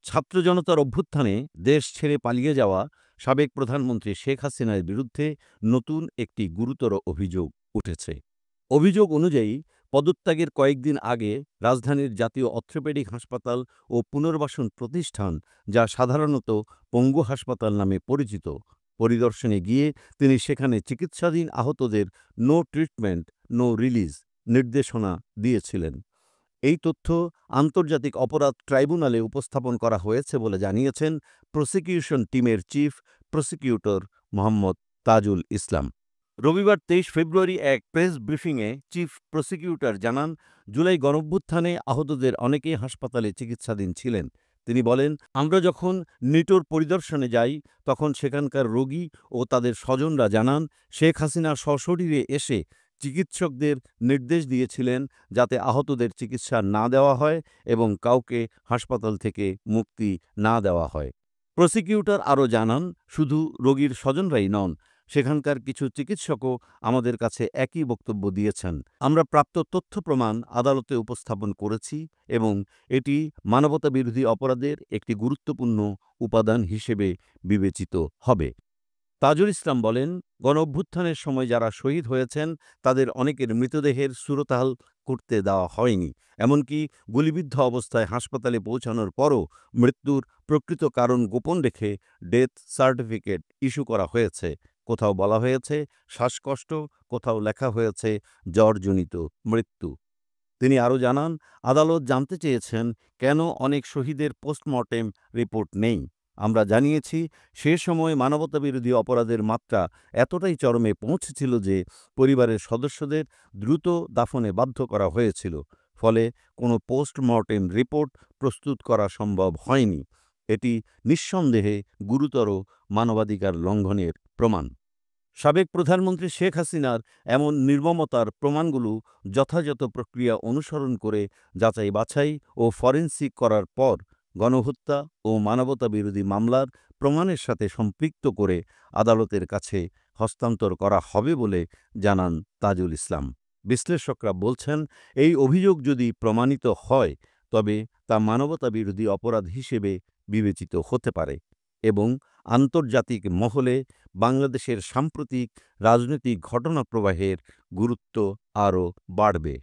ছাত্র জনতার অভ্যুত্থানে দেশ ছেড়ে পালিয়ে যাওয়া সাবেক প্রধানমন্ত্রী শেখ হাসিনার বিরুদ্ধে নতুন একটি গুরুতর অভিযোগ উঠেছে। অভিযোগ অনুযায়ী পদত্যাগের কয়েকদিন আগে রাজধানীর জাতীয় অর্থোপেডিক হাসপাতাল ও পুনর্বাসন প্রতিষ্ঠান, যা সাধারণত পঙ্গু হাসপাতাল নামে পরিচিত, পরিদর্শনে গিয়ে তিনি সেখানে চিকিৎসাধীন আহতদের নো ট্রিটমেন্ট, নো রিলিজ নির্দেশনা দিয়েছিলেন। এই তথ্য আন্তর্জাতিক অপরাধ ট্রাইব্যুনালে উপস্থাপন করা হয়েছে বলে জানিয়েছেন প্রসিকিউশন টিমের চিফ প্রসিকিউটর মোহাম্মদ তাজুল ইসলাম। রবিবার ২৩ ফেব্রুয়ারি এক প্রেস ব্রিফিংয়ে চিফ প্রসিকিউটর জানান, জুলাই গণঅভ্যুত্থানে আহতদের অনেকেই হাসপাতালে চিকিৎসাধীন ছিলেন। তিনি বলেন, আমরা যখন নিটোর পরিদর্শনে যাই তখন সেখানকার রোগী ও তাদের স্বজনরা জানান, শেখ হাসিনা সশরীরে এসে চিকিৎসকদের নির্দেশ দিয়েছিলেন যাতে আহতদের চিকিৎসা না দেওয়া হয় এবং কাউকে হাসপাতাল থেকে মুক্তি না দেওয়া হয়। প্রসিকিউটর আরও জানান, শুধু রোগীর স্বজনরাই নন, সেখানকার কিছু চিকিৎসকও আমাদের কাছে একই বক্তব্য দিয়েছেন। আমরা প্রাপ্ত তথ্য প্রমাণ আদালতে উপস্থাপন করেছি এবং এটি মানবতাবিরোধী অপরাধের একটি গুরুত্বপূর্ণ উপাদান হিসেবে বিবেচিত হবে। তাজুল ইসলাম বলেন, গণঅভ্যুত্থানের সময় যারা শহীদ হয়েছেন তাদের অনেকের মৃতদেহের সুরতহাল করতে দেওয়া হয়নি। এমনকি গুলিবিদ্ধ অবস্থায় হাসপাতালে পৌঁছানোর পরও মৃত্যুর প্রকৃত কারণ গোপন রেখে ডেথ সার্টিফিকেট ইস্যু করা হয়েছে। কোথাও বলা হয়েছে শ্বাসকষ্ট, কোথাও লেখা হয়েছে জ্বরজনিত মৃত্যু। তিনি আরও জানান, আদালত জানতে চেয়েছেন কেন অনেক শহীদের পোস্টমর্টেম রিপোর্ট নেই। আমরা জানিয়েছি, সে সময় মানবতাবিরোধী অপরাধের মাত্রা এতটাই চরমে পৌঁছেছিল যে পরিবারের সদস্যদের দ্রুত দাফনে বাধ্য করা হয়েছিল। ফলে কোনো পোস্টমর্টেম রিপোর্ট প্রস্তুত করা সম্ভব হয়নি। এটি নিঃসন্দেহে গুরুতর মানবাধিকার লঙ্ঘনের প্রমাণ। সাবেক প্রধানমন্ত্রী শেখ হাসিনার এমন নির্মমতার প্রমাণগুলো যথাযথ প্রক্রিয়া অনুসরণ করে যাচাই বাছাই ও ফরেনসিক করার পর গণহত্যা ও মানবতাবিরোধী মামলার প্রমাণের সাথে সম্পৃক্ত করে আদালতের কাছে হস্তান্তর করা হবে বলে জানান তাজুল ইসলাম। বিশ্লেষকরা বলছেন, এই অভিযোগ যদি প্রমাণিত হয় তবে তা মানবতাবিরোধী অপরাধ হিসেবে বিবেচিত হতে পারে এবং আন্তর্জাতিক মহলে বাংলাদেশের সাম্প্রতিক রাজনৈতিক ঘটনাপ্রবাহের গুরুত্ব আরও বাড়বে।